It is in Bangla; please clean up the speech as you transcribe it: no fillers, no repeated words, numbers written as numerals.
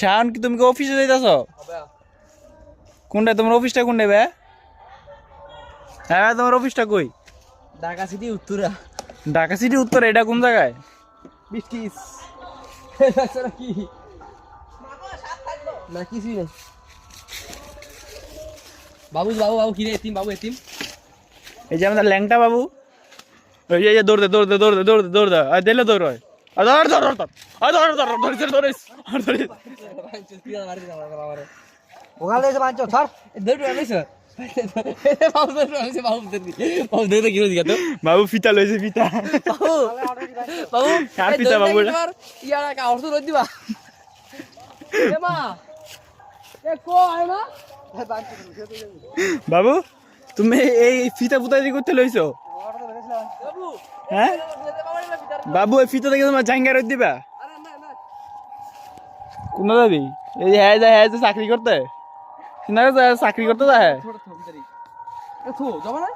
শাওন কি তুমি কি অফিসে যাইতাছ? কোনটা তোমার অফিসটা কোনটা বে? হ্যাঁ তোমার অফিসটা কই? ঢাকা সিটি উত্তরা। ঢাকা সিটি উত্তরে, এটা কোন জায়গায়? বিস্কিস কি না কিছুই নেই। বাবু বাবু বাবু কি রে এতিম বাবু এতিম। এই যে আমাদের ল্যাংটা বাবু, ওই যে দৌড় দে দৌড় দে দৌড় দে দৌড় দে দৌড় দে আর দিলে দৌড় হয় ধর ধর ধর ওখানে এসে বাঁচো ছাড় দৌড় আনিস বাবু দৌড় আনিস বাবু দৌড় কি হইছে তো বাবু ফিতা লইছে ফিতা। বাবু বাবু কার ফিতা বাবু? ইয়ার কা অর্থ রই দিবা এ মা এ কো আয় মা বাবু তুমি এই ফিতা পুতা দিয়ে করতে লইছো? বাবু হ্যাঁ বাবু এই ফিতা থেকে তোমার জাঙ্গা রই দিবা? আরে না না কোন যাবি? এই যে হ্যাঁ হ্যাঁ চাকরি করতে, চাকরি করতে যায়। ছোট ছোট ভিতরে এ থো যাবা না